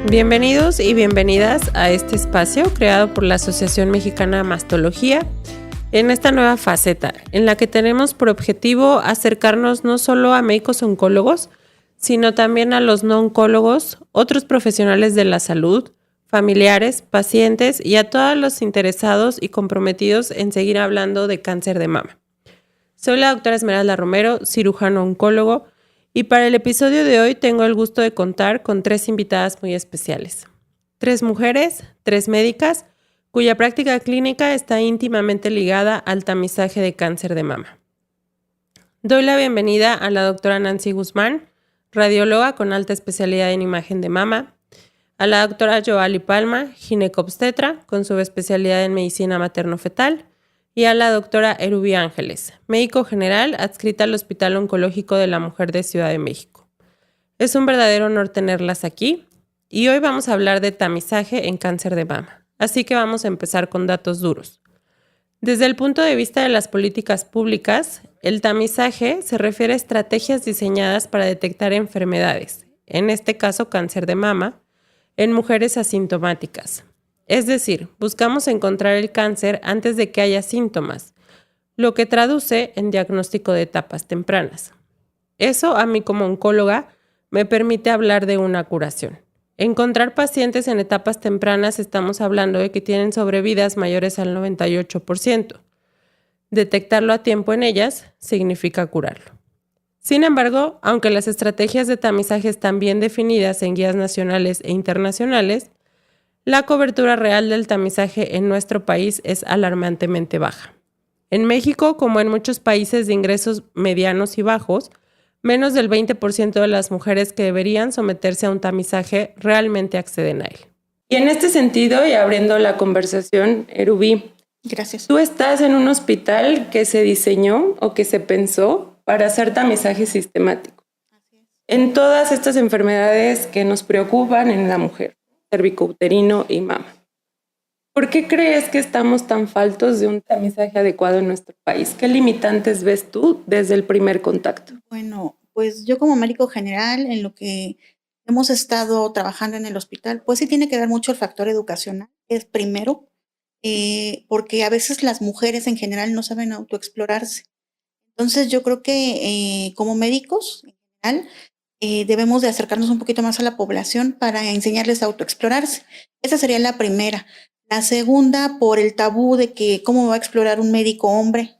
Bienvenidos y bienvenidas a este espacio creado por la Asociación Mexicana de Mastología en esta nueva faceta, en la que tenemos por objetivo acercarnos no solo a médicos oncólogos, sino también a los no oncólogos, otros profesionales de la salud, familiares, pacientes y a todos los interesados y comprometidos en seguir hablando de cáncer de mama. Soy la doctora Esmeralda Romero, cirujano oncólogo, y para el episodio de hoy tengo el gusto de contar con 3 invitadas muy especiales. 3 mujeres, 3 médicas, cuya práctica clínica está íntimamente ligada al tamizaje de cáncer de mama. Doy la bienvenida a la doctora Nancy Guzmán, radióloga con alta especialidad en imagen de mama, a la doctora Joali Palma, ginecobstetra con subespecialidad en medicina materno-fetal, y a la doctora Erubi Ángeles, médico general adscrita al Hospital Oncológico de la Mujer de Ciudad de México. Es un verdadero honor tenerlas aquí y hoy vamos a hablar de tamizaje en cáncer de mama. Así que vamos a empezar con datos duros. Desde el punto de vista de las políticas públicas, el tamizaje se refiere a estrategias diseñadas para detectar enfermedades, en este caso cáncer de mama, en mujeres asintomáticas. Es decir, buscamos encontrar el cáncer antes de que haya síntomas, lo que traduce en diagnóstico de etapas tempranas. Eso a mí como oncóloga me permite hablar de una curación. Encontrar pacientes en etapas tempranas estamos hablando de que tienen sobrevidas mayores al 98%. Detectarlo a tiempo en ellas significa curarlo. Sin embargo, aunque las estrategias de tamizaje están bien definidas en guías nacionales e internacionales, la cobertura real del tamizaje en nuestro país es alarmantemente baja. En México, como en muchos países de ingresos medianos y bajos, menos del 20% de las mujeres que deberían someterse a un tamizaje realmente acceden a él. Y en este sentido, y abriendo la conversación, Erubi, gracias. Tú estás en un hospital que se diseñó o que se pensó para hacer tamizaje sistemático en todas estas enfermedades que nos preocupan en la mujer, cervicouterino y mama. ¿Por qué crees que estamos tan faltos de un tamizaje adecuado en nuestro país? ¿Qué limitantes ves tú desde el primer contacto? Bueno, pues yo como médico general, en lo que hemos estado trabajando en el hospital, pues sí tiene que ver mucho el factor educacional, es primero, porque a veces las mujeres en general no saben autoexplorarse. Entonces yo creo que como médicos en general debemos de acercarnos un poquito más a la población para enseñarles a autoexplorarse. Esa sería la primera. La segunda, por el tabú de que cómo va a explorar un médico hombre,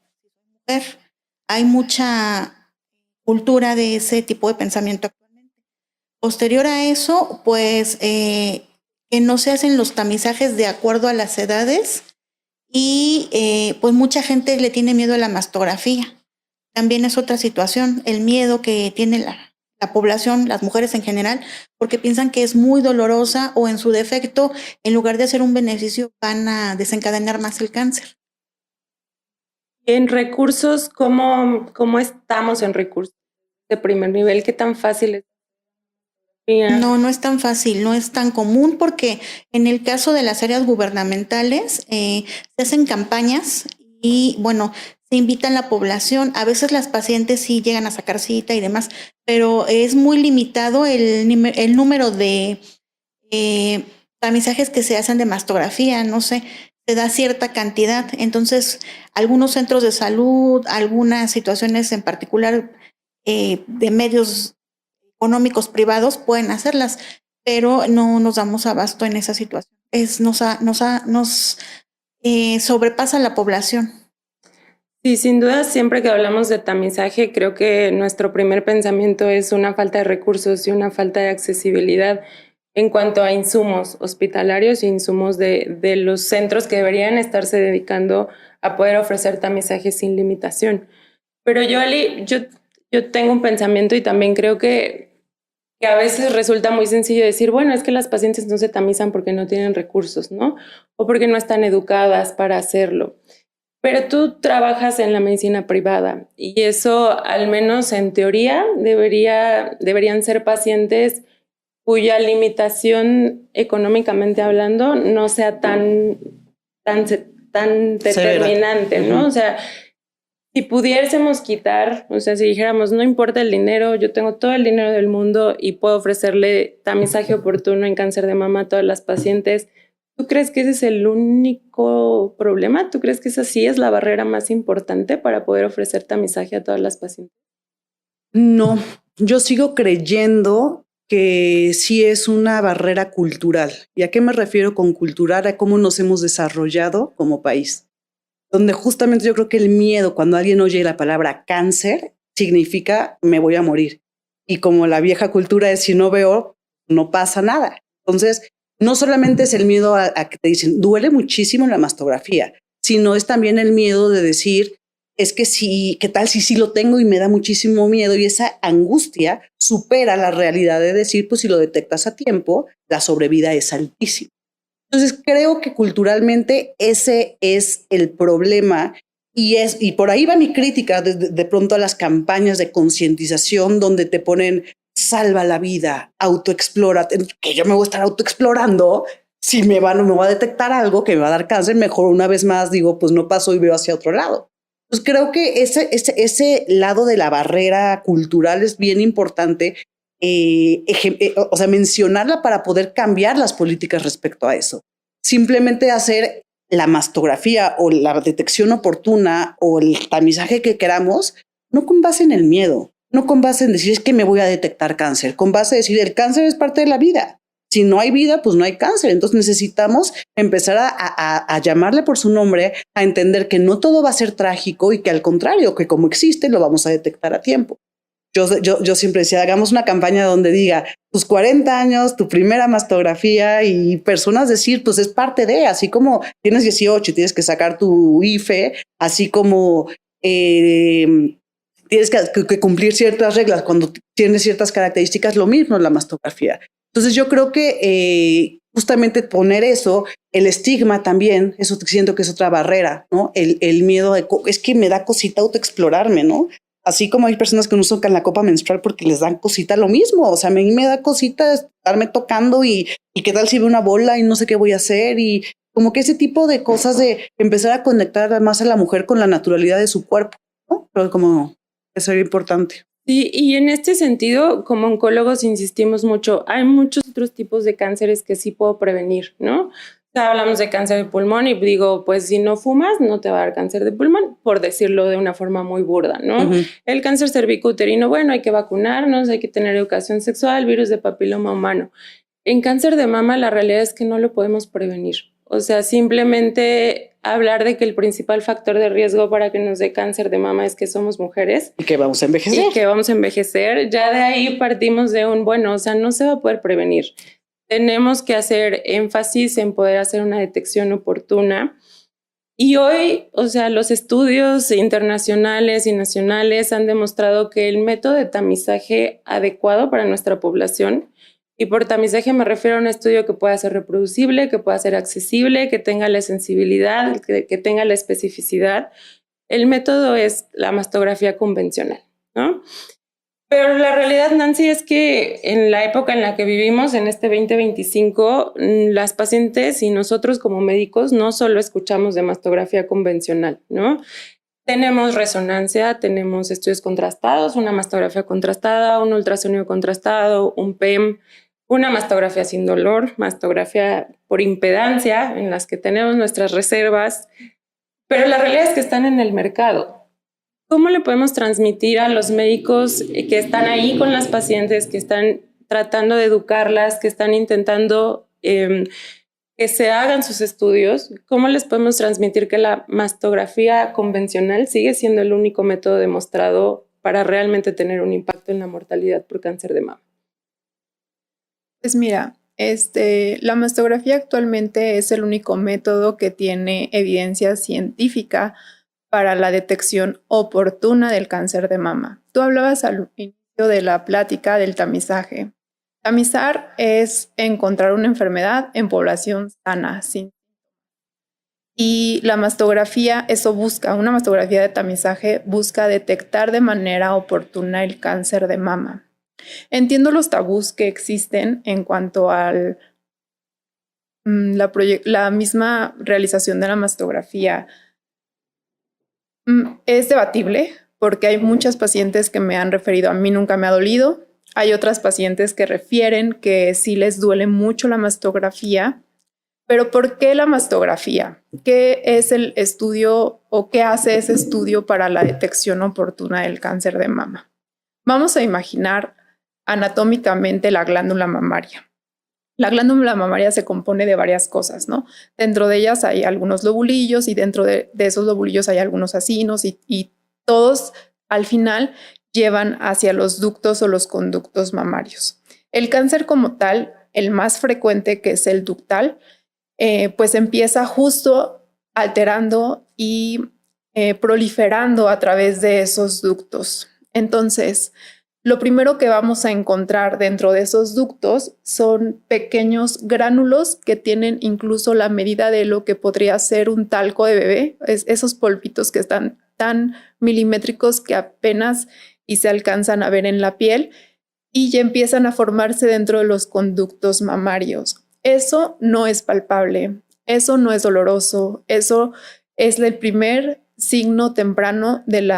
mujer. Hay mucha cultura de ese tipo de pensamiento actualmente. Posterior a eso, pues que no se hacen los tamizajes de acuerdo a las edades y pues mucha gente le tiene miedo a la mastografía. También es otra situación, el miedo que tiene la población, las mujeres en general, porque piensan que es muy dolorosa o en su defecto, en lugar de hacer un beneficio, van a desencadenar más el cáncer. En recursos, ¿cómo estamos en recursos de primer nivel? ¿Qué tan fácil es? No es tan fácil, no es tan común porque en el caso de las áreas gubernamentales se hacen campañas y bueno, se invita a la población. A veces las pacientes sí llegan a sacar cita y demás, pero es muy limitado el número de tamizajes que se hacen de mastografía, no sé, se da cierta cantidad. Entonces, algunos centros de salud, algunas situaciones en particular de medios económicos privados pueden hacerlas, pero no nos damos abasto en esa situación. Nos sobrepasa la población. Sí, sin duda, siempre que hablamos de tamizaje, creo que nuestro primer pensamiento es una falta de recursos y una falta de accesibilidad en cuanto a insumos hospitalarios e insumos de los centros que deberían estarse dedicando a poder ofrecer tamizaje sin limitación. Pero yo tengo un pensamiento y también creo que a veces resulta muy sencillo decir, bueno, es que las pacientes no se tamizan porque no tienen recursos, ¿no? O porque no están educadas para hacerlo. Pero tú trabajas en la medicina privada y eso, al menos en teoría, deberían ser pacientes cuya limitación económicamente hablando no sea tan determinante, ¿no? O sea, Si pudiésemos quitar, o sea, si dijéramos, no importa el dinero, yo tengo todo el dinero del mundo y puedo ofrecerle tamizaje oportuno en cáncer de mama a todas las pacientes, ¿tú crees que ese es el único problema? ¿Tú crees que esa sí es la barrera más importante para poder ofrecer tamizaje a todas las pacientes? No, yo sigo creyendo que sí es una barrera cultural. ¿Y a qué me refiero con cultural? A cómo nos hemos desarrollado como país, donde justamente yo creo que el miedo, cuando alguien oye la palabra cáncer, significa me voy a morir. Y como la vieja cultura es si no veo, no pasa nada. Entonces, no solamente es el miedo a que te dicen, duele muchísimo la mastografía, sino es también el miedo de decir, es que sí, ¿qué tal si sí lo tengo y me da muchísimo miedo? Y esa angustia supera la realidad de decir, pues si lo detectas a tiempo, la sobrevida es altísima. Entonces creo que culturalmente ese es el problema y por ahí va mi crítica de pronto a las campañas de concientización donde te ponen salva la vida, autoexplora, que yo me voy a estar autoexplorando. Si me voy a detectar algo que me va a dar cáncer, mejor una vez más digo, pues no paso y veo hacia otro lado. Pues creo que ese lado de la barrera cultural es bien importante, o sea, mencionarla para poder cambiar las políticas respecto a eso. Simplemente hacer la mastografía o la detección oportuna o el tamizaje que queramos, no con base en el miedo, no con base en decir es que me voy a detectar cáncer, con base en decir el cáncer es parte de la vida. Si no hay vida, pues no hay cáncer. Entonces necesitamos empezar a llamarle por su nombre, a entender que no todo va a ser trágico y que al contrario, que como existe, lo vamos a detectar a tiempo. Yo siempre decía, hagamos una campaña donde diga tus 40 años, tu primera mastografía y personas decir, pues es parte de, así como tienes 18 y tienes que sacar tu IFE, así como tienes que cumplir ciertas reglas cuando tienes ciertas características, lo mismo es la mastografía. Entonces yo creo que justamente poner eso, el estigma también, eso siento que es otra barrera, ¿no? El miedo de, es que me da cosita autoexplorarme, ¿no? Así como hay personas que no usan la copa menstrual porque les dan cosita, lo mismo. O sea, a mí me da cosita estarme tocando y qué tal si veo una bola y no sé qué voy a hacer. Y como que ese tipo de cosas de empezar a conectar más a la mujer con la naturalidad de su cuerpo, ¿no? Pero como eso era importante. Sí, y en este sentido, como oncólogos insistimos mucho, hay muchos otros tipos de cánceres que sí puedo prevenir, ¿no? O sea, hablamos de cáncer de pulmón y digo, pues si no fumas, no te va a dar cáncer de pulmón, por decirlo de una forma muy burda, ¿no? El cáncer cervicouterino, bueno, hay que vacunarnos, hay que tener educación sexual, virus de papiloma humano. En cáncer de mama, la realidad es que no lo podemos prevenir. O sea, simplemente hablar de que el principal factor de riesgo para que nos dé cáncer de mama es que somos mujeres. Y que vamos a envejecer. Y que vamos a envejecer. Ya de ahí partimos de bueno, o sea, no se va a poder prevenir. Tenemos que hacer énfasis en poder hacer una detección oportuna. Y hoy, o sea, los estudios internacionales y nacionales han demostrado que el método de tamizaje adecuado para nuestra población, y por tamizaje me refiero a un estudio que pueda ser reproducible, que pueda ser accesible, que tenga la sensibilidad, que tenga la especificidad. El método es la mastografía convencional, ¿no? Pero la realidad, Nancy, es que en la época en la que vivimos, en este 2025, las pacientes y nosotros como médicos no solo escuchamos de mastografía convencional, ¿no? Tenemos resonancia, tenemos estudios contrastados, una mastografía contrastada, un ultrasonido contrastado, un PEM, una mastografía sin dolor, mastografía por impedancia, en las que tenemos nuestras reservas, pero la realidad es que están en el mercado. ¿Cómo le podemos transmitir a los médicos que están ahí con las pacientes, que están tratando de educarlas, que están intentando que se hagan sus estudios? ¿Cómo les podemos transmitir que la mastografía convencional sigue siendo el único método demostrado para realmente tener un impacto en la mortalidad por cáncer de mama? Pues mira, la mastografía actualmente es el único método que tiene evidencia científica para la detección oportuna del cáncer de mama. Tú hablabas al inicio de la plática del tamizaje. Tamizar es encontrar una enfermedad en población sana, sin. Y la mastografía, eso busca, una mastografía de tamizaje busca detectar de manera oportuna el cáncer de mama. Entiendo los tabús que existen en cuanto a la misma realización de la mastografía. Es debatible porque hay muchas pacientes que me han referido, a mí nunca me ha dolido. Hay otras pacientes que refieren que sí les duele mucho la mastografía. Pero ¿por qué la mastografía? ¿Qué es el estudio o qué hace ese estudio para la detección oportuna del cáncer de mama? Vamos a imaginar anatómicamente la glándula mamaria. La glándula mamaria se compone de varias cosas, ¿no? Dentro de ellas hay algunos lobulillos y dentro de esos lobulillos hay algunos acinos y todos al final llevan hacia los ductos o los conductos mamarios. El cáncer como tal, el más frecuente, que es el ductal, pues empieza justo alterando y proliferando a través de esos ductos. Entonces, lo primero que vamos a encontrar dentro de esos ductos son pequeños gránulos que tienen incluso la medida de lo que podría ser un talco de bebé, esos polvitos que están tan milimétricos que apenas y se alcanzan a ver en la piel y ya empiezan a formarse dentro de los conductos mamarios. Eso no es palpable, eso no es doloroso, eso es el primer signo temprano del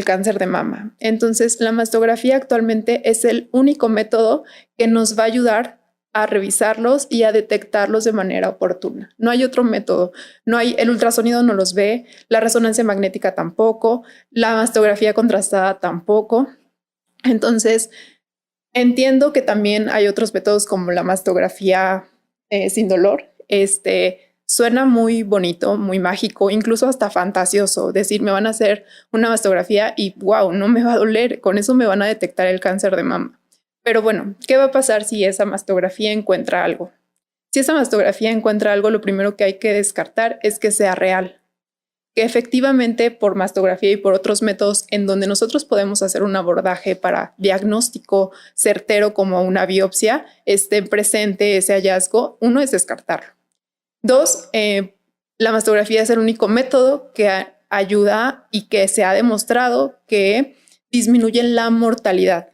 cáncer de mama. Entonces, la mastografía actualmente es el único método que nos va a ayudar a revisarlos y a detectarlos de manera oportuna. No hay otro método. El ultrasonido no los ve, la resonancia magnética tampoco, la mastografía contrastada tampoco. Entonces, entiendo que también hay otros métodos como la mastografía sin dolor. Suena muy bonito, muy mágico, incluso hasta fantasioso. Decir, me van a hacer una mastografía y wow, no me va a doler. Con eso me van a detectar el cáncer de mama. Pero bueno, ¿qué va a pasar si esa mastografía encuentra algo? Si esa mastografía encuentra algo, lo primero que hay que descartar es que sea real. Que efectivamente por mastografía y por otros métodos en donde nosotros podemos hacer un abordaje para diagnóstico certero como una biopsia, esté presente ese hallazgo, uno es descartarlo. Dos, la mastografía es el único método que ayuda y que se ha demostrado que disminuye la mortalidad.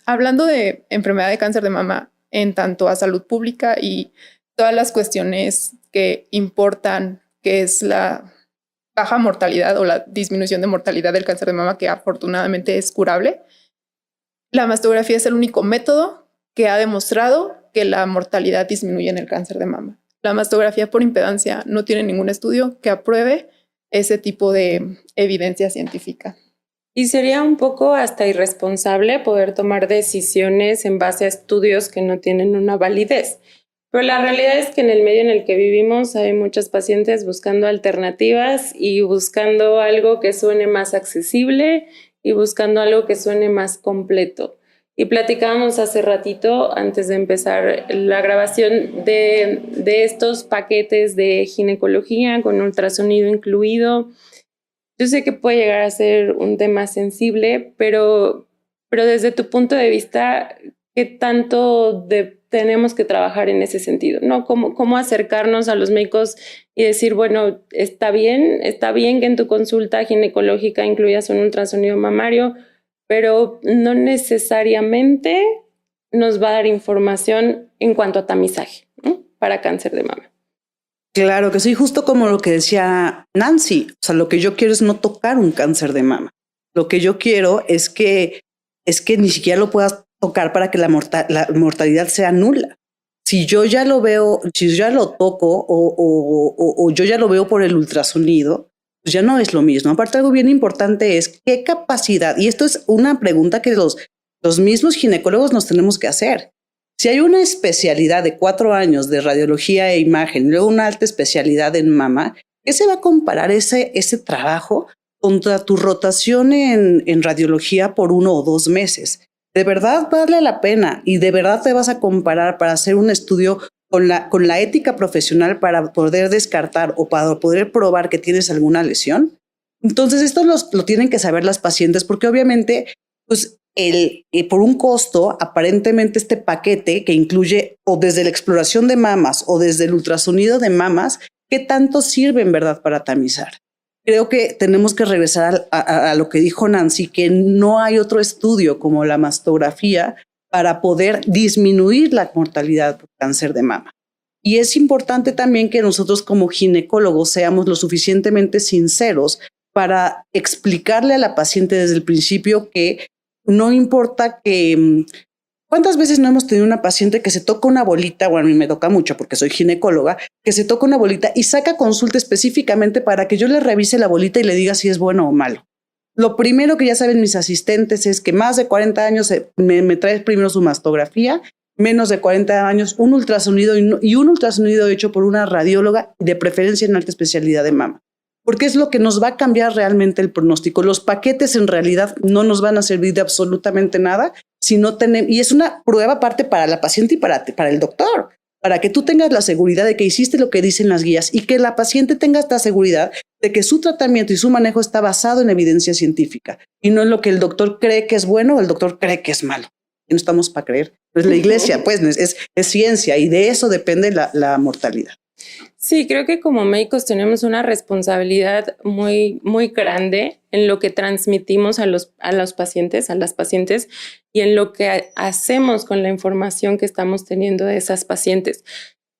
Hablando de enfermedad de cáncer de mama en tanto a salud pública y todas las cuestiones que importan, que es la baja mortalidad o la disminución de mortalidad del cáncer de mama, que afortunadamente es curable, la mastografía es el único método que ha demostrado que la mortalidad disminuye en el cáncer de mama. La mastografía por impedancia no tiene ningún estudio que apruebe ese tipo de evidencia científica. Y sería un poco hasta irresponsable poder tomar decisiones en base a estudios que no tienen una validez. Pero la realidad es que en el medio en el que vivimos hay muchas pacientes buscando alternativas y buscando algo que suene más accesible y buscando algo que suene más completo. Y platicábamos hace ratito, antes de empezar la grabación, de estos paquetes de ginecología con ultrasonido incluido. Yo sé que puede llegar a ser un tema sensible, pero desde tu punto de vista, ¿qué tanto tenemos que trabajar en ese sentido? ¿No? ¿Cómo acercarnos a los médicos y decir, bueno, está bien que en tu consulta ginecológica incluyas un ultrasonido mamario, pero no necesariamente nos va a dar información en cuanto a tamizaje, ¿no? Para cáncer de mama? Claro que sí, justo como lo que decía Nancy. O sea, lo que yo quiero es no tocar un cáncer de mama. Lo que yo quiero es que ni siquiera lo puedas tocar para que la mortalidad sea nula. Si yo ya lo veo, si yo ya lo toco o yo ya lo veo por el ultrasonido, pues ya no es lo mismo. Aparte, algo bien importante es qué capacidad, y esto es una pregunta que los mismos ginecólogos nos tenemos que hacer. Si hay una especialidad de 4 años de radiología e imagen, y luego una alta especialidad en mama, ¿qué se va a comparar ese trabajo contra tu rotación en radiología por 1 o 2 meses? De verdad vale la pena y de verdad te vas a comparar para hacer un estudio con la ética profesional para poder descartar o para poder probar que tienes alguna lesión. Entonces esto lo tienen que saber las pacientes, porque obviamente pues por un costo, aparentemente este paquete que incluye o desde la exploración de mamas o desde el ultrasonido de mamas, ¿qué tanto sirve en verdad para tamizar? Creo que tenemos que regresar a lo que dijo Nancy, que no hay otro estudio como la mastografía para poder disminuir la mortalidad por cáncer de mama. Y es importante también que nosotros como ginecólogos seamos lo suficientemente sinceros para explicarle a la paciente desde el principio que no importa que... ¿Cuántas veces no hemos tenido una paciente que se toca una bolita? Bueno, a mí me toca mucho porque soy ginecóloga, que se toca una bolita y saca consulta específicamente para que yo le revise la bolita y le diga si es bueno o malo. Lo primero que ya saben mis asistentes es que más de 40 años me trae primero su mastografía, menos de 40 años un ultrasonido y un ultrasonido hecho por una radióloga, de preferencia en alta especialidad de mama. Porque es lo que nos va a cambiar realmente el pronóstico. Los paquetes en realidad no nos van a servir de absolutamente nada si no tenemos, y es una prueba aparte para la paciente y para el doctor, para que tú tengas la seguridad de que hiciste lo que dicen las guías y que la paciente tenga esta seguridad de que su tratamiento y su manejo está basado en evidencia científica y no en lo que el doctor cree que es bueno o el doctor cree que es malo. Y no estamos para creer. Pues la iglesia, pues, es ciencia y de eso depende la mortalidad. Sí, creo que como médicos tenemos una responsabilidad muy, muy grande en lo que transmitimos a los pacientes, a las pacientes, y en lo que hacemos con la información que estamos teniendo de esas pacientes.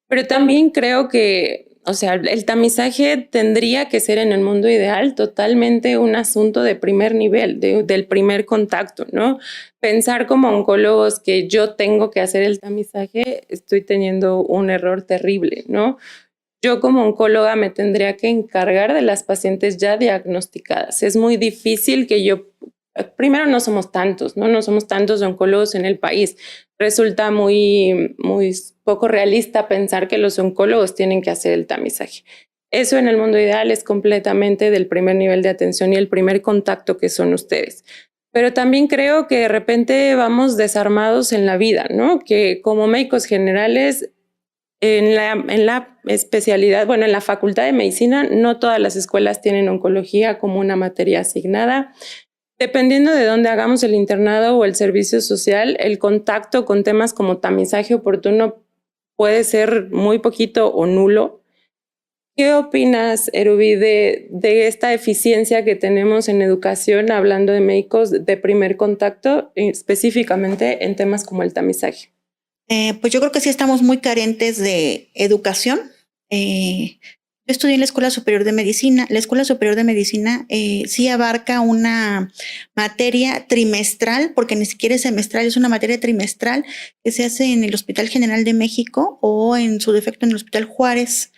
Pero también creo que, o sea, el tamizaje tendría que ser en el mundo ideal totalmente un asunto de primer nivel, del primer contacto, ¿no? Pensar como oncólogos que yo tengo que hacer el tamizaje, estoy teniendo un error terrible, ¿no? Yo como oncóloga me tendría que encargar de las pacientes ya diagnosticadas. Es muy difícil que primero no somos tantos, ¿no? No somos tantos oncólogos en el país. Resulta muy, muy poco realista pensar que los oncólogos tienen que hacer el tamizaje. Eso en el mundo ideal es completamente del primer nivel de atención y el primer contacto que son ustedes. Pero también creo que de repente vamos desarmados en la vida, ¿no? Que como médicos generales, en la especialidad, bueno, en la Facultad de Medicina, no todas las escuelas tienen oncología como una materia asignada. Dependiendo de dónde hagamos el internado o el servicio social, el contacto con temas como tamizaje oportuno puede ser muy poquito o nulo. ¿Qué opinas, Erubi, de esta eficiencia que tenemos en educación, hablando de médicos de primer contacto, específicamente en temas como el tamizaje? Pues yo creo que sí estamos muy carentes de educación. Yo estudié en la Escuela Superior de Medicina. La Escuela Superior de Medicina sí abarca una materia trimestral, porque ni siquiera es semestral, es una materia trimestral que se hace en el Hospital General de México o en su defecto en el Hospital Juárez,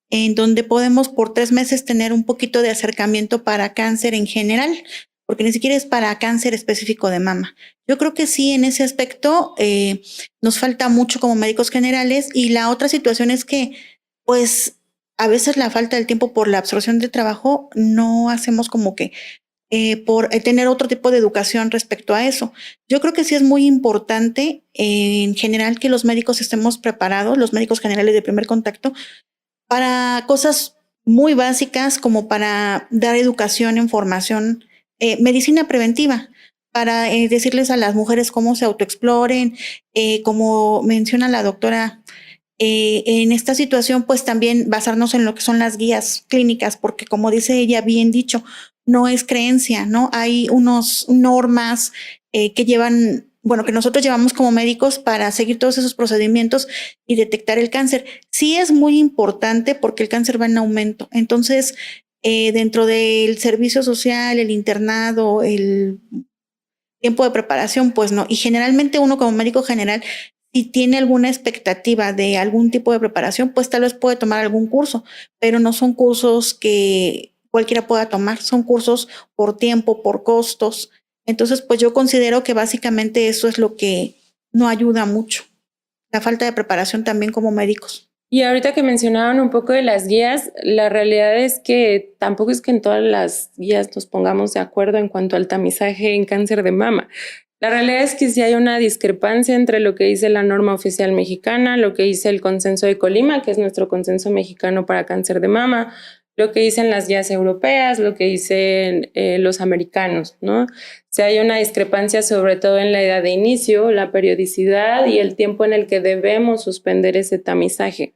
en donde podemos por 3 meses tener un poquito de acercamiento para cáncer en general, porque ni siquiera es para cáncer específico de mama. Yo creo que sí, en ese aspecto nos falta mucho como médicos generales, y la otra situación es que, pues, a veces la falta del tiempo por la absorción de trabajo no hacemos como que por tener otro tipo de educación respecto a eso. Yo creo que sí es muy importante en general que los médicos estemos preparados, los médicos generales de primer contacto, para cosas muy básicas como para dar educación en formación, medicina preventiva, para decirles a las mujeres cómo se autoexploren, como menciona la doctora, en esta situación pues también basarnos en lo que son las guías clínicas, porque como dice ella bien dicho, no es creencia, ¿no? Hay unos normas que llevan, bueno, que nosotros llevamos como médicos para seguir todos esos procedimientos y detectar el cáncer. Sí es muy importante porque el cáncer va en aumento. Entonces, dentro del servicio social, el internado, el tiempo de preparación, pues no. Y generalmente uno como médico general, si tiene alguna expectativa de algún tipo de preparación, pues tal vez puede tomar algún curso, pero no son cursos que cualquiera pueda tomar, son cursos por tiempo, por costos. Entonces, pues yo considero que básicamente eso es lo que no ayuda mucho, la falta de preparación también como médicos. Y ahorita que mencionaban un poco de las guías, la realidad es que tampoco es que en todas las guías nos pongamos de acuerdo en cuanto al tamizaje en cáncer de mama. La realidad es que sí hay una discrepancia entre lo que dice la norma oficial mexicana, lo que dice el consenso de Colima, que es nuestro consenso mexicano para cáncer de mama, lo que dicen las guías europeas, lo que dicen los americanos, ¿no? O sea, hay una discrepancia sobre todo en la edad de inicio, la periodicidad y el tiempo en el que debemos suspender ese tamizaje.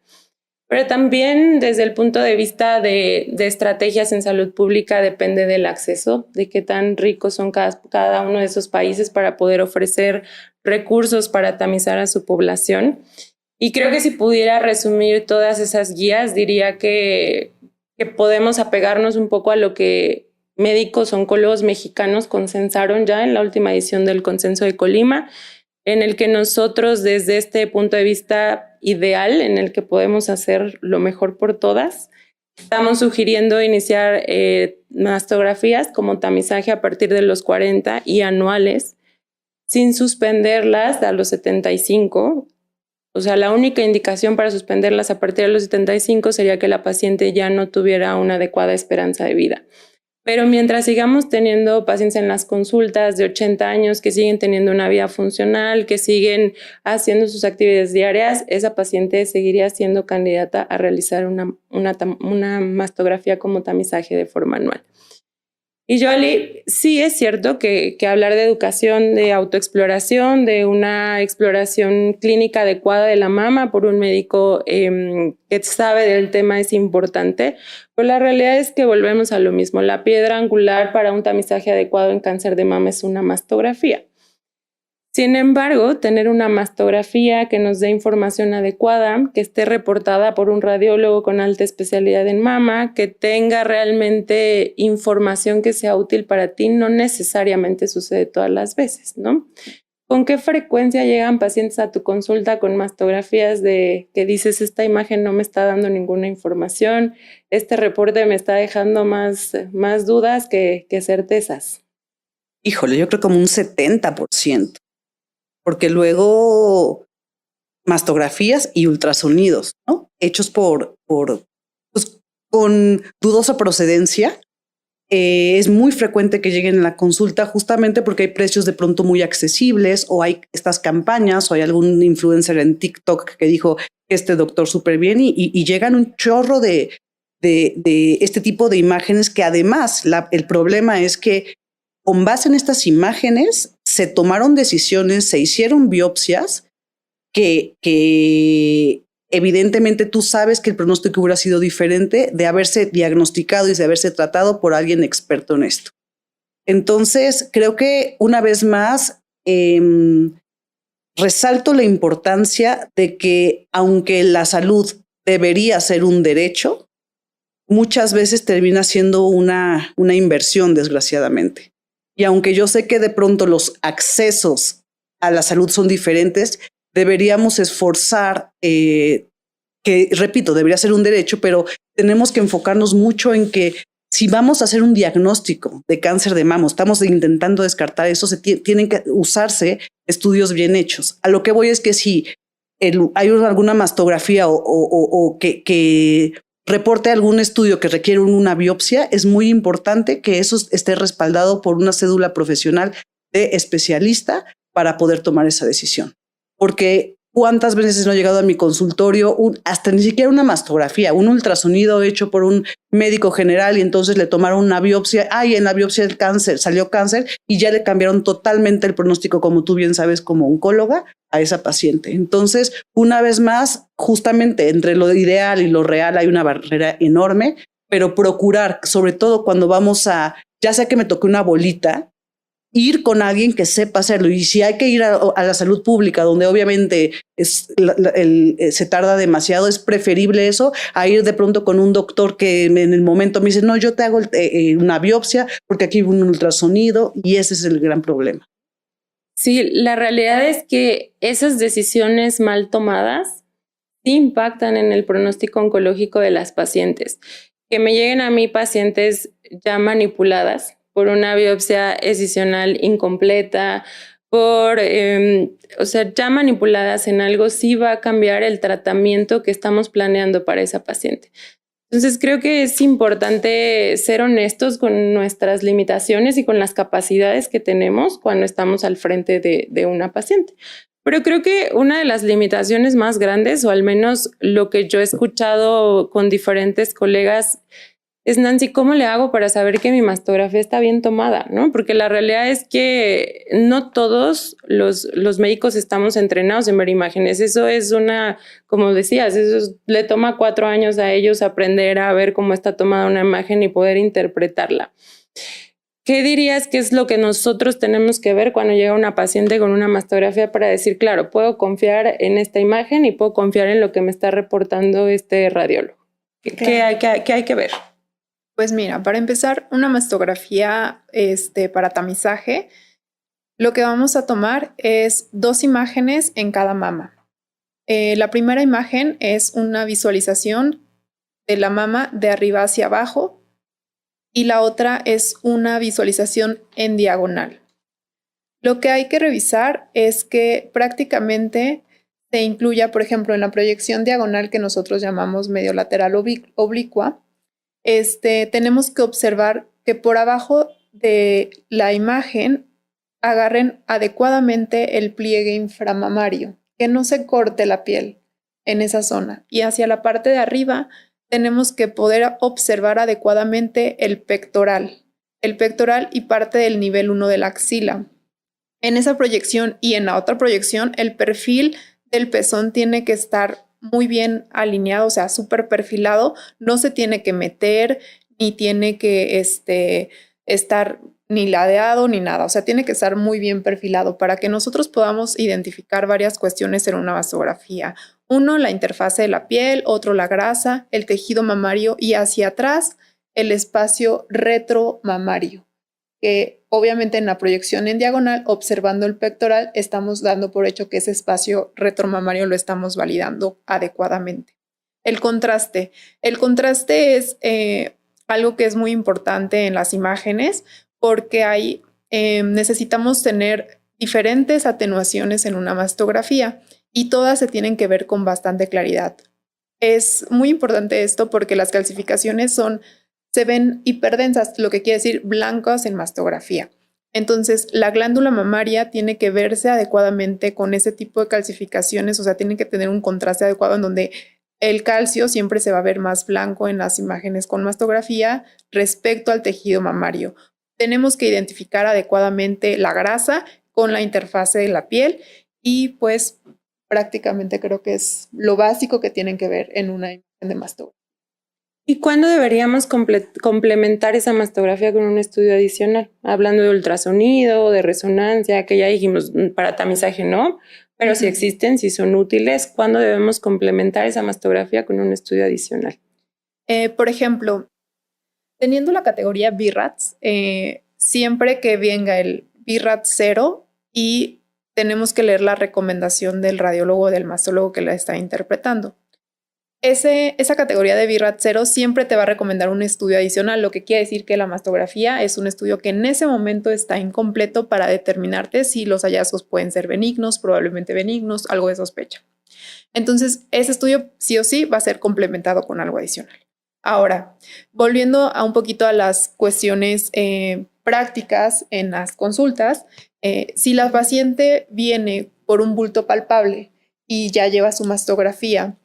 Pero también desde el punto de vista de estrategias en salud pública depende del acceso, de qué tan ricos son cada uno de esos países para poder ofrecer recursos para tamizar a su población. Y creo que si pudiera resumir todas esas guías, diría que podemos apegarnos un poco a lo que médicos oncólogos mexicanos consensaron ya en la última edición del Consenso de Colima, en el que nosotros desde este punto de vista ideal, en el que podemos hacer lo mejor por todas, estamos sugiriendo iniciar mastografías como tamizaje a partir de los 40 y anuales, sin suspenderlas a los 75. O sea, la única indicación para suspenderlas a partir de los 75 sería que la paciente ya no tuviera una adecuada esperanza de vida. Pero mientras sigamos teniendo pacientes en las consultas de 80 años que siguen teniendo una vida funcional, que siguen haciendo sus actividades diarias, esa paciente seguiría siendo candidata a realizar una mastografía como tamizaje de forma anual. Y Joali, sí es cierto que hablar de educación, de autoexploración, de una exploración clínica adecuada de la mama por un médico que sabe del tema es importante, pero la realidad es que volvemos a lo mismo. La piedra angular para un tamizaje adecuado en cáncer de mama es una mastografía. Sin embargo, tener una mastografía que nos dé información adecuada, que esté reportada por un radiólogo con alta especialidad en mama, que tenga realmente información que sea útil para ti, no necesariamente sucede todas las veces, ¿no? ¿Con qué frecuencia llegan pacientes a tu consulta con mastografías de que dices, esta imagen no me está dando ninguna información, este reporte me está dejando más dudas que certezas? Híjole, yo creo como un 70%. Porque luego mastografías y ultrasonidos, ¿no? Hechos pues, con dudosa procedencia. Es muy frecuente que lleguen a la consulta justamente porque hay precios de pronto muy accesibles o hay estas campañas o hay algún influencer en TikTok que dijo que este doctor súper bien y llegan un chorro de este tipo de imágenes que además el problema es que con base en estas imágenes se tomaron decisiones, se hicieron biopsias que evidentemente tú sabes que el pronóstico hubiera sido diferente de haberse diagnosticado y de haberse tratado por alguien experto en esto. Entonces, creo que una vez más resalto la importancia de que aunque la salud debería ser un derecho, muchas veces termina siendo una inversión, desgraciadamente. Y aunque yo sé que de pronto los accesos a la salud son diferentes, deberíamos esforzar, que repito, debería ser un derecho, pero tenemos que enfocarnos mucho en que si vamos a hacer un diagnóstico de cáncer de mama, estamos intentando descartar eso, tienen que usarse estudios bien hechos. A lo que voy es que si hay alguna mastografía o que reporte algún estudio que requiere una biopsia, es muy importante que eso esté respaldado por una cédula profesional de especialista para poder tomar esa decisión. Porque ¿cuántas veces no ha llegado a mi consultorio hasta ni siquiera una mastografía, un ultrasonido hecho por un médico general y entonces le tomaron una biopsia, en la biopsia el cáncer, salió cáncer y ya le cambiaron totalmente el pronóstico, como tú bien sabes, como oncóloga, a esa paciente? Entonces, una vez más, justamente entre lo ideal y lo real hay una barrera enorme, pero procurar, sobre todo cuando vamos ya sea que me toque una bolita, ir con alguien que sepa hacerlo. Y si hay que ir a la salud pública, donde obviamente se tarda demasiado, es preferible eso a ir de pronto con un doctor que en el momento me dice, no, yo te hago una biopsia porque aquí hay un ultrasonido, y ese es el gran problema. Sí, la realidad es que esas decisiones mal tomadas sí impactan en el pronóstico oncológico de las pacientes. Que me lleguen a mí pacientes ya manipuladas por una biopsia escisional incompleta, ya manipuladas en algo, sí va a cambiar el tratamiento que estamos planeando para esa paciente. Entonces creo que es importante ser honestos con nuestras limitaciones y con las capacidades que tenemos cuando estamos al frente de una paciente. Pero creo que una de las limitaciones más grandes, o al menos lo que yo he escuchado con diferentes colegas, es, Nancy, ¿cómo le hago para saber que mi mastografía está bien tomada? ¿No? Porque la realidad es que no todos los médicos estamos entrenados en ver imágenes. Eso es como decías, le toma 4 años a ellos aprender a ver cómo está tomada una imagen y poder interpretarla. ¿Qué dirías que es lo que nosotros tenemos que ver cuando llega una paciente con una mastografía para decir, claro, puedo confiar en esta imagen y puedo confiar en lo que me está reportando este radiólogo? ¿Qué hay que ver? Pues mira, para empezar, una mastografía para tamizaje, lo que vamos a tomar es 2 imágenes en cada mama. La primera imagen es una visualización de la mama de arriba hacia abajo y la otra es una visualización en diagonal. Lo que hay que revisar es que prácticamente se incluya, por ejemplo, en la proyección diagonal que nosotros llamamos medio lateral oblicua, tenemos que observar que por abajo de la imagen agarren adecuadamente el pliegue inframamario, que no se corte la piel en esa zona. Y hacia la parte de arriba tenemos que poder observar adecuadamente el pectoral y parte del nivel 1 de la axila. En esa proyección y en la otra proyección, el perfil del pezón tiene que estar muy bien alineado, o sea, súper perfilado, no se tiene que meter, ni tiene que estar ni ladeado ni nada, o sea, tiene que estar muy bien perfilado para que nosotros podamos identificar varias cuestiones en una mastografía. Uno, la interfase de la piel, otro, la grasa, el tejido mamario y hacia atrás, el espacio retromamario, que obviamente en la proyección en diagonal, observando el pectoral, estamos dando por hecho que ese espacio retromamario lo estamos validando adecuadamente. El contraste. El contraste es algo que es muy importante en las imágenes porque necesitamos tener diferentes atenuaciones en una mastografía y todas se tienen que ver con bastante claridad. Es muy importante esto porque las calcificaciones se ven hiperdensas, lo que quiere decir blancas en mastografía. Entonces, la glándula mamaria tiene que verse adecuadamente con ese tipo de calcificaciones, o sea, tiene que tener un contraste adecuado en donde el calcio siempre se va a ver más blanco en las imágenes con mastografía respecto al tejido mamario. Tenemos que identificar adecuadamente la grasa con la interfase de la piel y pues prácticamente creo que es lo básico que tienen que ver en una imagen de mastografía. ¿Y cuándo deberíamos complementar esa mastografía con un estudio adicional? Hablando de ultrasonido, de resonancia, que ya dijimos para tamizaje no, pero si existen, si son útiles, ¿cuándo debemos complementar esa mastografía con un estudio adicional? Por ejemplo, teniendo la categoría BIRATS, siempre que venga el BIRAT 0 y tenemos que leer la recomendación del radiólogo o del mastólogo que la está interpretando. Esa categoría de BIRAT 0 siempre te va a recomendar un estudio adicional, lo que quiere decir que la mastografía es un estudio que en ese momento está incompleto para determinarte si los hallazgos pueden ser benignos, probablemente benignos, algo de sospecha. Entonces, ese estudio sí o sí va a ser complementado con algo adicional. Ahora, volviendo a un poquito a las cuestiones prácticas en las consultas, si la paciente viene por un bulto palpable y ya lleva su mastografía,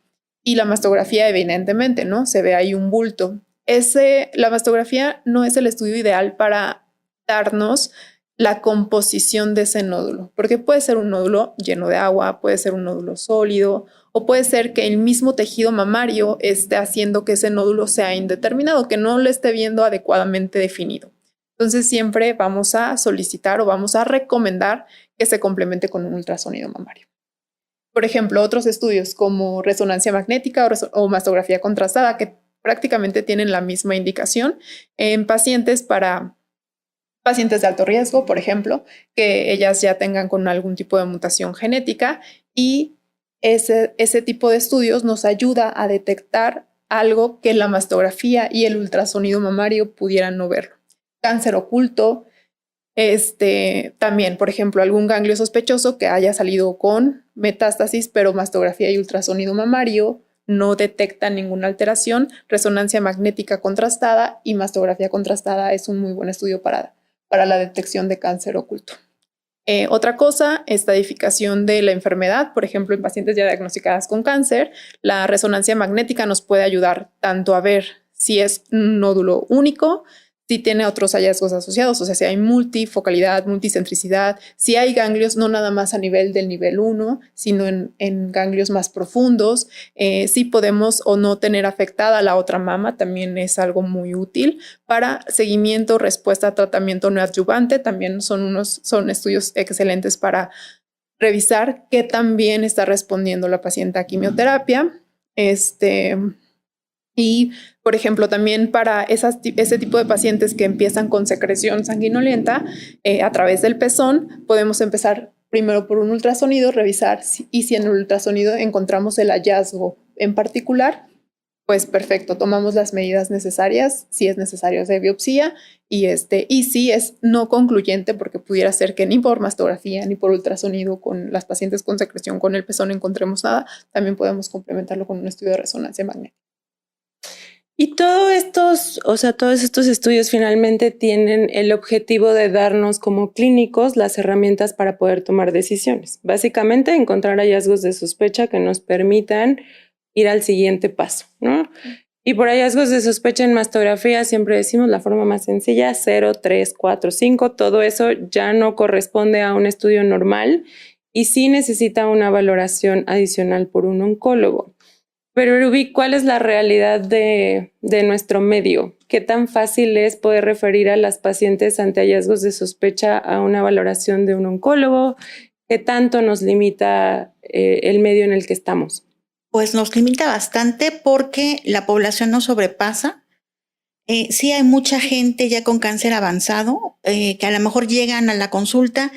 y la mastografía evidentemente, ¿no? Se ve ahí un bulto. La mastografía no es el estudio ideal para darnos la composición de ese nódulo, porque puede ser un nódulo lleno de agua, puede ser un nódulo sólido, o puede ser que el mismo tejido mamario esté haciendo que ese nódulo sea indeterminado, que no lo esté viendo adecuadamente definido. Entonces siempre vamos a solicitar o vamos a recomendar que se complemente con un ultrasonido mamario. Por ejemplo, otros estudios como resonancia magnética o mastografía contrastada, que prácticamente tienen la misma indicación en pacientes de alto riesgo, por ejemplo, que ellas ya tengan con algún tipo de mutación genética, y ese tipo de estudios nos ayuda a detectar algo que la mastografía y el ultrasonido mamario pudieran no ver. Cáncer oculto, también, por ejemplo, algún ganglio sospechoso que haya salido con metástasis, pero mastografía y ultrasonido mamario no detectan ninguna alteración. Resonancia magnética contrastada y mastografía contrastada es un muy buen estudio para la detección de cáncer oculto. Otra cosa, estadificación de la enfermedad. Por ejemplo, en pacientes ya diagnosticadas con cáncer, la resonancia magnética nos puede ayudar tanto a ver si es un nódulo único, si tiene otros hallazgos asociados, o sea, si hay multifocalidad, multicentricidad, si hay ganglios no nada más a nivel del nivel 1, sino en ganglios más profundos, si podemos o no tener afectada la otra mama, también es algo muy útil para seguimiento, respuesta a tratamiento neoadyuvante. También son estudios excelentes para revisar qué tan bien está respondiendo la paciente a quimioterapia. Y, por ejemplo, también para ese tipo de pacientes que empiezan con secreción sanguinolenta a través del pezón, podemos empezar primero por un ultrasonido, revisar y si en el ultrasonido encontramos el hallazgo en particular, pues perfecto, tomamos las medidas necesarias, si es necesario hacer biopsia y si es no concluyente, porque pudiera ser que ni por mastografía ni por ultrasonido con las pacientes con secreción con el pezón encontremos nada, también podemos complementarlo con un estudio de resonancia magnética. Y todos estos estudios finalmente tienen el objetivo de darnos como clínicos las herramientas para poder tomar decisiones. Básicamente, encontrar hallazgos de sospecha que nos permitan ir al siguiente paso, ¿no? Y por hallazgos de sospecha en mastografía siempre decimos la forma más sencilla, 0, 3, 4, 5, todo eso ya no corresponde a un estudio normal y sí necesita una valoración adicional por un oncólogo. Pero Ruby, ¿cuál es la realidad de nuestro medio? ¿Qué tan fácil es poder referir a las pacientes ante hallazgos de sospecha a una valoración de un oncólogo? ¿Qué tanto nos limita el medio en el que estamos? Pues nos limita bastante porque la población nos sobrepasa. Sí hay mucha gente ya con cáncer avanzado que a lo mejor llegan a la consulta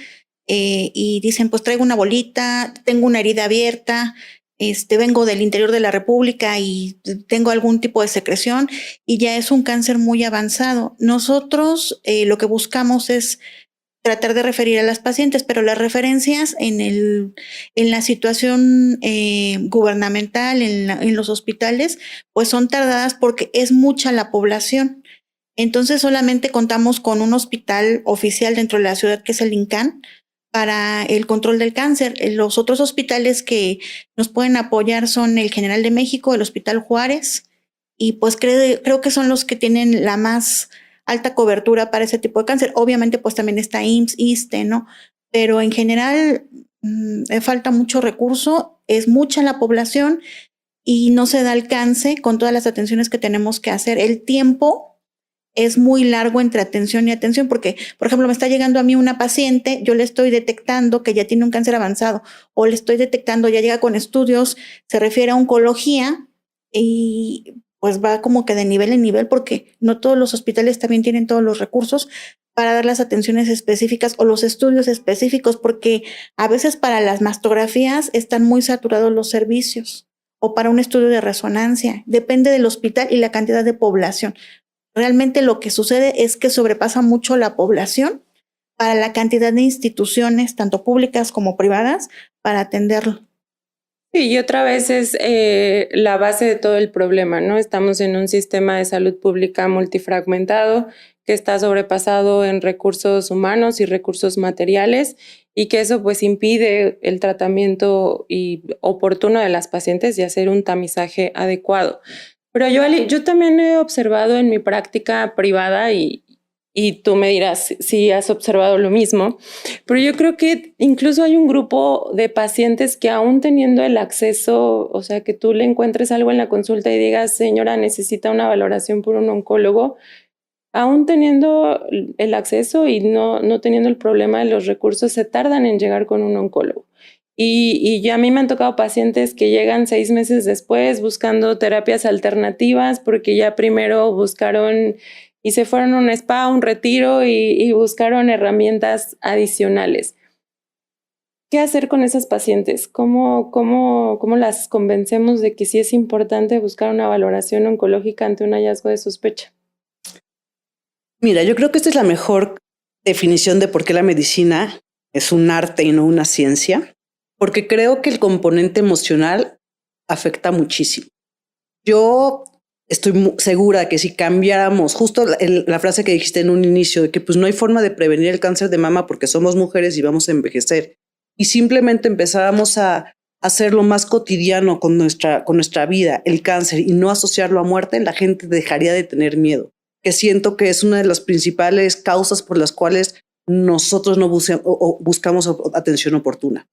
y dicen, pues traigo una bolita, tengo una herida abierta, vengo del interior de la República y tengo algún tipo de secreción y ya es un cáncer muy avanzado. Nosotros lo que buscamos es tratar de referir a las pacientes, pero las referencias en la situación gubernamental, en los hospitales, pues son tardadas porque es mucha la población. Entonces solamente contamos con un hospital oficial dentro de la ciudad que es el INCAN para el control del cáncer. Los otros hospitales que nos pueden apoyar son el General de México, el Hospital Juárez, y pues creo que son los que tienen la más alta cobertura para ese tipo de cáncer. Obviamente, pues también está IMSS, ISSSTE, ¿no? Pero en general falta mucho recurso, es mucha la población y no se da alcance con todas las atenciones que tenemos que hacer. El tiempo es muy largo entre atención y atención porque, por ejemplo, me está llegando a mí una paciente, yo le estoy detectando que ya tiene un cáncer avanzado o le estoy detectando, ya llega con estudios, se refiere a oncología y pues va como que de nivel en nivel porque no todos los hospitales también tienen todos los recursos para dar las atenciones específicas o los estudios específicos porque a veces para las mastografías están muy saturados los servicios o para un estudio de resonancia. Depende del hospital y la cantidad de población. Realmente lo que sucede es que sobrepasa mucho la población para la cantidad de instituciones, tanto públicas como privadas, para atenderlo. Sí, y otra vez es la base de todo el problema, ¿no? Estamos en un sistema de salud pública multifragmentado que está sobrepasado en recursos humanos y recursos materiales y que eso pues impide el tratamiento oportuno de las pacientes y hacer un tamizaje adecuado. Pero yo también he observado en mi práctica privada y tú me dirás si has observado lo mismo, pero yo creo que incluso hay un grupo de pacientes que aún teniendo el acceso, o sea, que tú le encuentres algo en la consulta y digas, señora, necesita una valoración por un oncólogo, aún teniendo el acceso y no teniendo el problema de los recursos, se tardan en llegar con un oncólogo. Y ya a mí me han tocado pacientes que llegan 6 meses después buscando terapias alternativas porque ya primero buscaron y se fueron a un spa, un retiro y buscaron herramientas adicionales. ¿Qué hacer con esas pacientes? ¿Cómo las convencemos de que sí es importante buscar una valoración oncológica ante un hallazgo de sospecha? Mira, yo creo que esta es la mejor definición de por qué la medicina es un arte y no una ciencia, porque creo que el componente emocional afecta muchísimo. Yo estoy segura que si cambiáramos justo la frase que dijiste en un inicio de que pues no hay forma de prevenir el cáncer de mama porque somos mujeres y vamos a envejecer y simplemente empezáramos a hacerlo más cotidiano con nuestra vida, el cáncer y no asociarlo a muerte, la gente dejaría de tener miedo, que siento que es una de las principales causas por las cuales nosotros no buscamos atención oportuna.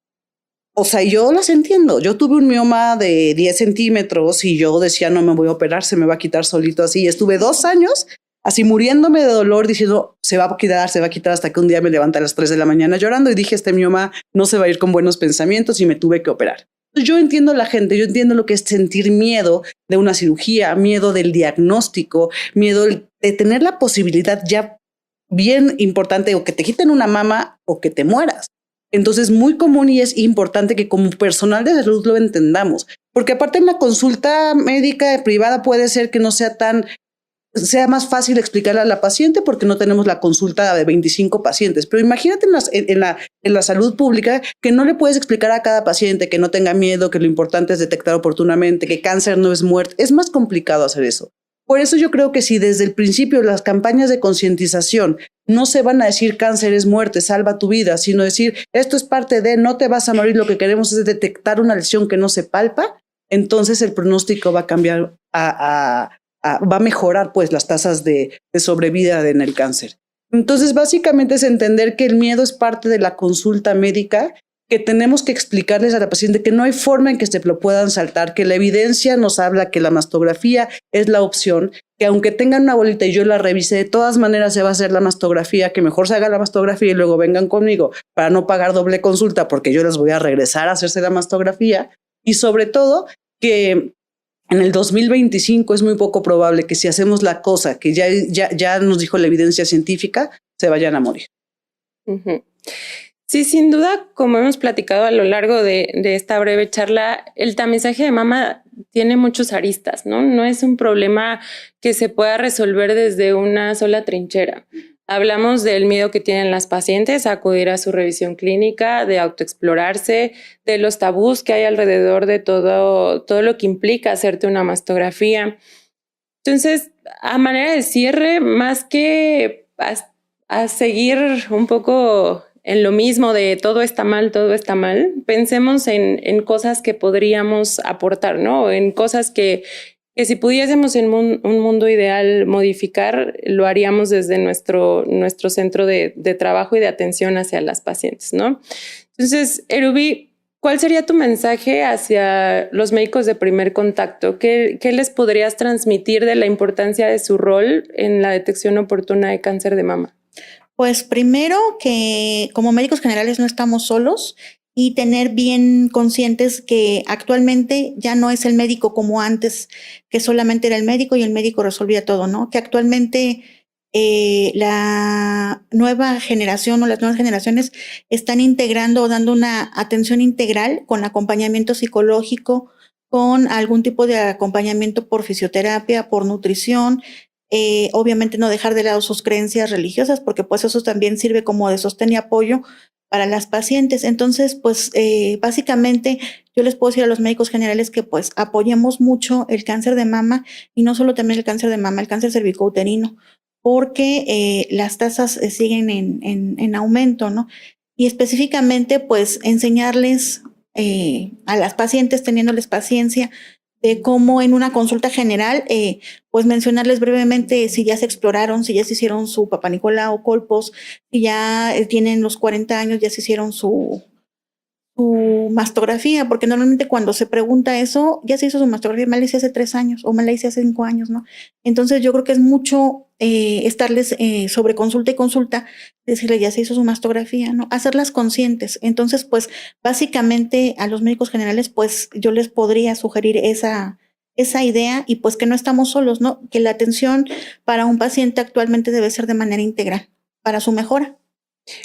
O sea, yo las entiendo. Yo tuve un mioma de 10 centímetros y yo decía, no me voy a operar, se me va a quitar solito así. Y estuve 2 años así muriéndome de dolor diciendo, se va a quitar, hasta que un día me levanté a las 3 de la mañana llorando y dije, este mioma no se va a ir con buenos pensamientos y me tuve que operar. Yo entiendo a la gente, yo entiendo lo que es sentir miedo de una cirugía, miedo del diagnóstico, miedo de tener la posibilidad ya bien importante o que te quiten una mama o que te mueras. Entonces, muy común y es importante que como personal de salud lo entendamos, porque aparte en la consulta médica privada puede ser que no sea más fácil explicarle a la paciente porque no tenemos la consulta de 25 pacientes. Pero imagínate en la salud pública que no le puedes explicar a cada paciente que no tenga miedo, que lo importante es detectar oportunamente, que cáncer no es muerte. Es más complicado hacer eso. Por eso yo creo que si desde el principio las campañas de concientización no se van a decir cáncer es muerte, salva tu vida, sino decir esto es parte de no te vas a morir, lo que queremos es detectar una lesión que no se palpa, entonces el pronóstico va a cambiar va a mejorar pues las tasas de sobrevida en el cáncer. Entonces básicamente es entender que el miedo es parte de la consulta médica, que tenemos que explicarles a la paciente que no hay forma en que se lo puedan saltar, que la evidencia nos habla que la mastografía es la opción, que aunque tengan una bolita y yo la revise, de todas maneras se va a hacer la mastografía, que mejor se haga la mastografía y luego vengan conmigo para no pagar doble consulta porque yo les voy a regresar a hacerse la mastografía. Y sobre todo que en el 2025 es muy poco probable que si hacemos la cosa que ya nos dijo la evidencia científica, se vayan a morir. Uh-huh. Sí, sin duda, como hemos platicado a lo largo de esta breve charla, el tamizaje de mama tiene muchos aristas, ¿no? No es un problema que se pueda resolver desde una sola trinchera. Hablamos del miedo que tienen las pacientes a acudir a su revisión clínica, de autoexplorarse, de los tabús que hay alrededor de todo lo que implica hacerte una mastografía. Entonces, a manera de cierre, más que a seguir un poco en lo mismo de todo está mal, pensemos en cosas que podríamos aportar, ¿no? En cosas que si pudiésemos en un mundo ideal modificar, lo haríamos desde nuestro centro de trabajo y de atención hacia las pacientes, ¿no? Entonces, Erubi, ¿cuál sería tu mensaje hacia los médicos de primer contacto? ¿Qué les podrías transmitir de la importancia de su rol en la detección oportuna de cáncer de mama? Pues primero que como médicos generales no estamos solos y tener bien conscientes que actualmente ya no es el médico como antes, que solamente era el médico y el médico resolvía todo, ¿no? Que actualmente la nueva generación o las nuevas generaciones están integrando o dando una atención integral con acompañamiento psicológico, con algún tipo de acompañamiento por fisioterapia, por nutrición. Obviamente no dejar de lado sus creencias religiosas, porque pues eso también sirve como de sostén y apoyo para las pacientes. Entonces, pues básicamente yo les puedo decir a los médicos generales que pues apoyemos mucho el cáncer de mama y no solo también el cáncer de mama, el cáncer cervicouterino, porque las tasas siguen en aumento, ¿no? Y específicamente pues enseñarles a las pacientes, teniéndoles paciencia, de cómo en una consulta general, pues mencionarles brevemente si ya se exploraron, si ya se hicieron su Papá Nicolau o Colpos, si ya tienen los 40 años, ya se hicieron su mastografía, porque normalmente cuando se pregunta eso, ya se hizo su mastografía, me la hice hace 3 años o me la hice hace 5 años, ¿no? Entonces yo creo que es mucho estarles sobre consulta y consulta, decirle ya se hizo su mastografía, ¿no? Hacerlas conscientes. Entonces, pues básicamente a los médicos generales, pues yo les podría sugerir esa idea y pues que no estamos solos, ¿no? Que la atención para un paciente actualmente debe ser de manera integral para su mejora.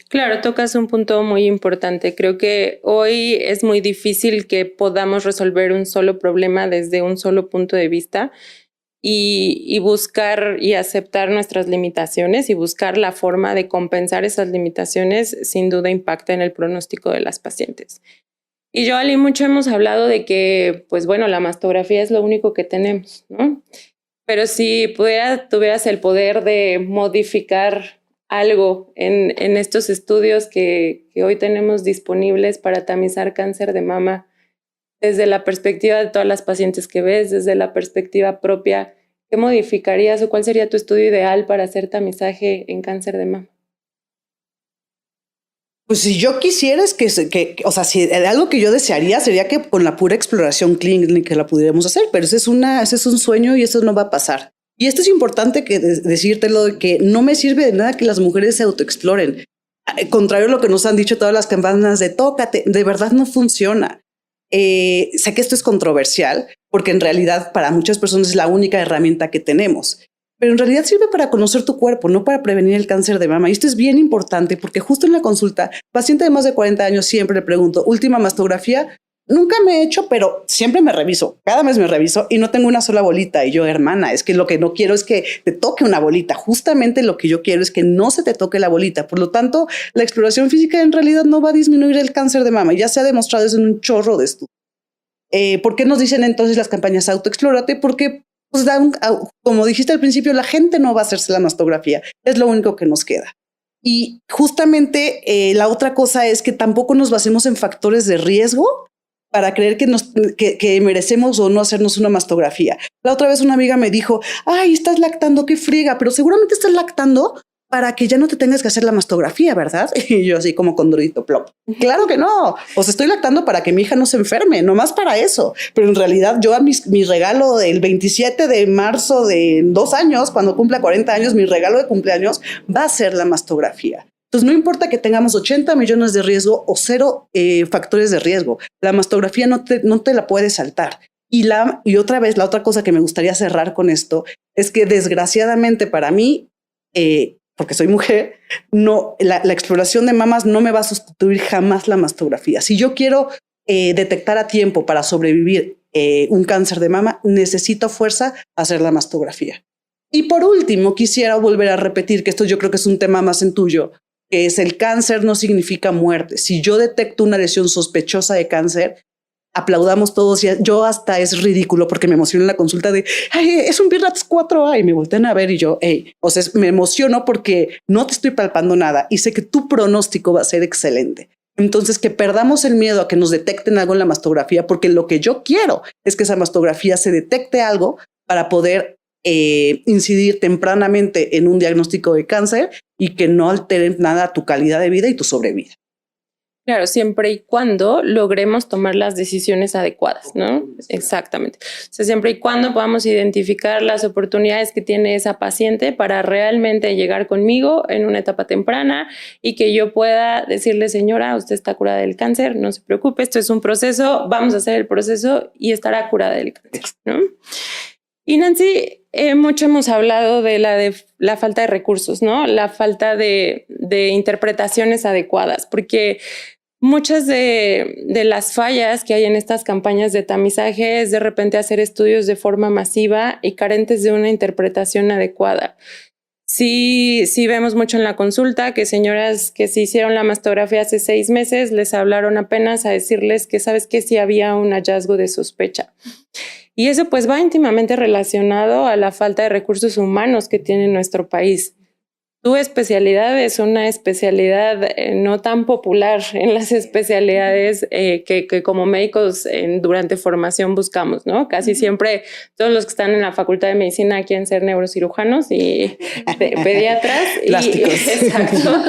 Claro, tocas un punto muy importante. Creo que hoy es muy difícil que podamos resolver un solo problema desde un solo punto de vista y buscar y aceptar nuestras limitaciones y buscar la forma de compensar esas limitaciones sin duda impacta en el pronóstico de las pacientes. Y yo, Ali, mucho hemos hablado de que, pues bueno, la mastografía es lo único que tenemos, ¿no? Pero si tuvieras el poder de modificar algo en estos estudios que hoy tenemos disponibles para tamizar cáncer de mama, desde la perspectiva de todas las pacientes que ves, desde la perspectiva propia, ¿qué modificarías o cuál sería tu estudio ideal para hacer tamizaje en cáncer de mama? Pues si yo quisiera es o sea, si algo que yo desearía sería que con la pura exploración clínica la pudiéramos hacer, pero ese es un sueño y eso no va a pasar. Y esto es importante decírtelo, que no me sirve de nada que las mujeres se autoexploren. Contrario a lo que nos han dicho todas las campañas de tócate, de verdad no funciona. sé que esto es controversial porque en realidad para muchas personas es la única herramienta que tenemos, pero en realidad sirve para conocer tu cuerpo, no para prevenir el cáncer de mama. Y esto es bien importante porque justo en la consulta, paciente de más de 40 años, siempre le pregunto, última mastografía. Nunca me he hecho, pero siempre me reviso. Cada mes me reviso y no tengo una sola bolita. Y yo, hermana, es que lo que no quiero es que te toque una bolita. Justamente lo que yo quiero es que no se te toque la bolita. Por lo tanto, la exploración física en realidad no va a disminuir el cáncer de mama. Ya se ha demostrado eso en un chorro de estudios. ¿Por qué nos dicen entonces las campañas autoexplórate? Porque, pues, como dijiste al principio, la gente no va a hacerse la mastografía. Es lo único que nos queda. Y justamente la otra cosa es que tampoco nos basemos en factores de riesgo para creer que merecemos o no hacernos una mastografía. La otra vez una amiga me dijo, ay, estás lactando, qué friega, pero seguramente estás lactando para que ya no te tengas que hacer la mastografía, ¿verdad? Y yo así como con durito plop. Claro que no. O sea, estoy lactando para que mi hija no se enferme, nomás para eso. Pero en realidad yo a mi regalo del 27 de marzo de 2 años, cuando cumpla 40 años, mi regalo de cumpleaños va a ser la mastografía. Entonces, no importa que tengamos 80 millones de riesgo o 0 factores de riesgo, la mastografía no te la puedes saltar. Y otra vez, la otra cosa que me gustaría cerrar con esto es que desgraciadamente para mí, porque soy mujer, no, la exploración de mamas no me va a sustituir jamás la mastografía. Si yo quiero detectar a tiempo para sobrevivir un cáncer de mama, necesito fuerza hacer la mastografía. Y por último, quisiera volver a repetir que esto yo creo que es un tema más en tuyo, que es el cáncer no significa muerte. Si yo detecto una lesión sospechosa de cáncer, aplaudamos todos. Y yo hasta es ridículo porque me emociono en la consulta de, ay, es un BRAF 4A y me voltean a ver y yo, hey, o sea, me emociono porque no te estoy palpando nada y sé que tu pronóstico va a ser excelente. Entonces, que perdamos el miedo a que nos detecten algo en la mastografía, porque lo que yo quiero es que esa mastografía se detecte algo para poder incidir tempranamente en un diagnóstico de cáncer y que no alteren nada tu calidad de vida y tu sobrevida. Claro, siempre y cuando logremos tomar las decisiones adecuadas, ¿no? Exactamente. O sea, siempre y cuando podamos identificar las oportunidades que tiene esa paciente para realmente llegar conmigo en una etapa temprana y que yo pueda decirle, señora, usted está curada del cáncer, no se preocupe, esto es un proceso, vamos a hacer el proceso y estará curada del cáncer, ¿no? Y Nancy, mucho hemos hablado de la falta de recursos, ¿no? La falta de interpretaciones adecuadas, porque muchas de las fallas que hay en estas campañas de tamizaje es de repente hacer estudios de forma masiva y carentes de una interpretación adecuada. Sí vemos mucho en la consulta que señoras que se hicieron la mastografía hace 6 meses les hablaron apenas a decirles que sabes que sí había un hallazgo de sospecha. Y eso pues va íntimamente relacionado a la falta de recursos humanos que tiene nuestro país. Tu especialidad es una especialidad no tan popular en las especialidades que como médicos durante formación buscamos, ¿no? Casi siempre todos los que están en la Facultad de Medicina quieren ser neurocirujanos y pediatras. Plásticos. Exacto.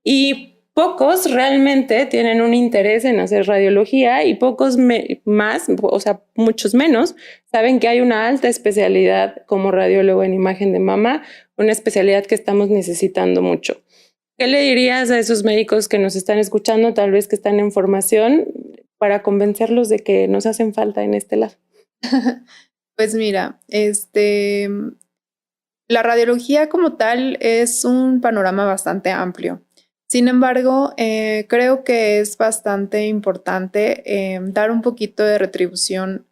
Y pocos realmente tienen un interés en hacer radiología y pocos más, o sea, muchos menos, saben que hay una alta especialidad como radiólogo en imagen de mama, una especialidad que estamos necesitando mucho. ¿Qué le dirías a esos médicos que nos están escuchando, tal vez que están en formación, para convencerlos de que nos hacen falta en este lado? Pues mira, la radiología como tal es un panorama bastante amplio. Sin embargo, creo que es bastante importante dar un poquito de retribución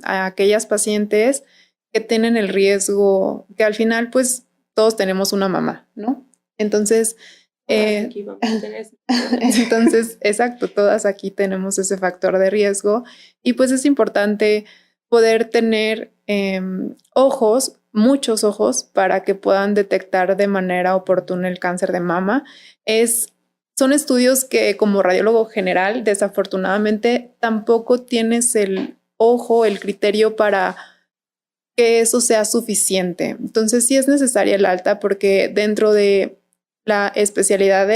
a aquellas pacientes que tienen el riesgo, que al final pues todos tenemos una mamá, ¿no? Entonces, aquí vamos a tener entonces, exacto, todas aquí tenemos ese factor de riesgo y pues es importante poder tener ojos, muchos ojos, para que puedan detectar de manera oportuna el cáncer de mama. Son estudios que como radiólogo general, desafortunadamente, tampoco tienes el ojo, el criterio para que eso sea suficiente. Entonces sí es necesaria el alta porque dentro de la especialidad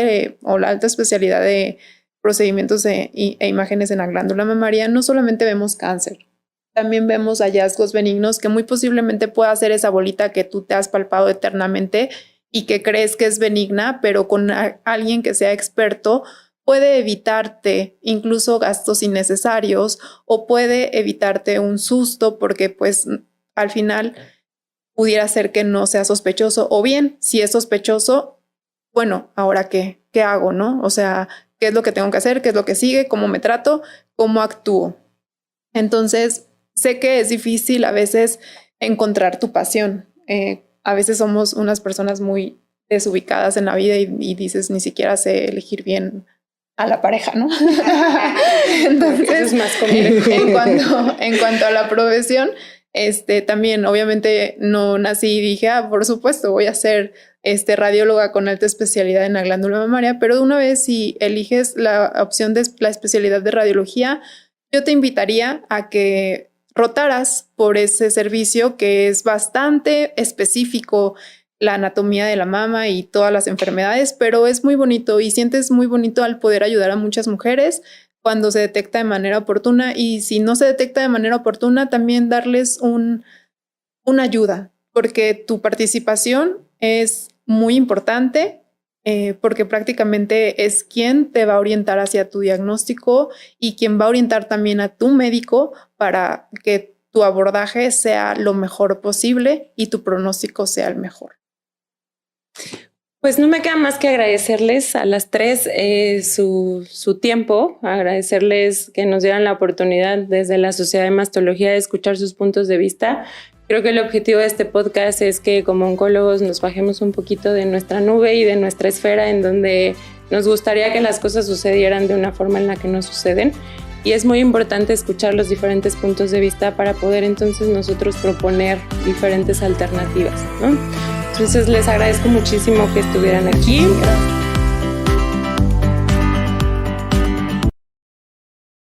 o la alta especialidad de procedimientos e imágenes en la glándula mamaria, no solamente vemos cáncer, también vemos hallazgos benignos que muy posiblemente pueda ser esa bolita que tú te has palpado eternamente y que crees que es benigna, pero con alguien que sea experto puede evitarte incluso gastos innecesarios o puede evitarte un susto porque pues al final pudiera ser que no sea sospechoso, o bien si es sospechoso, bueno, ¿ahora qué hago, no? O sea, ¿qué es lo que tengo que hacer? ¿Qué es lo que sigue? ¿Cómo me trato? ¿Cómo actúo? Entonces, sé que es difícil a veces encontrar tu pasión. A veces somos unas personas muy desubicadas en la vida y dices, ni siquiera sé elegir bien a la pareja, ¿no? Entonces, eso es más complejo. En cuanto a la profesión, también obviamente no nací y dije, por supuesto, voy a ser radióloga con alta especialidad en la glándula mamaria, pero una vez si eliges la opción de la especialidad de radiología, yo te invitaría a que rotaras por ese servicio que es bastante específico, la anatomía de la mama y todas las enfermedades, pero es muy bonito y sientes muy bonito al poder ayudar a muchas mujeres cuando se detecta de manera oportuna, y si no se detecta de manera oportuna, también darles una ayuda, porque tu participación es muy importante, porque prácticamente es quien te va a orientar hacia tu diagnóstico y quien va a orientar también a tu médico para que tu abordaje sea lo mejor posible y tu pronóstico sea el mejor. Pues no me queda más que agradecerles a las tres su tiempo, agradecerles que nos dieran la oportunidad desde la Sociedad de Mastología de escuchar sus puntos de vista. Creo que el objetivo de este podcast es que como oncólogos nos bajemos un poquito de nuestra nube y de nuestra esfera en donde nos gustaría que las cosas sucedieran de una forma en la que no suceden. Y es muy importante escuchar los diferentes puntos de vista para poder entonces nosotros proponer diferentes alternativas, ¿no? Entonces les agradezco muchísimo que estuvieran aquí. Gracias.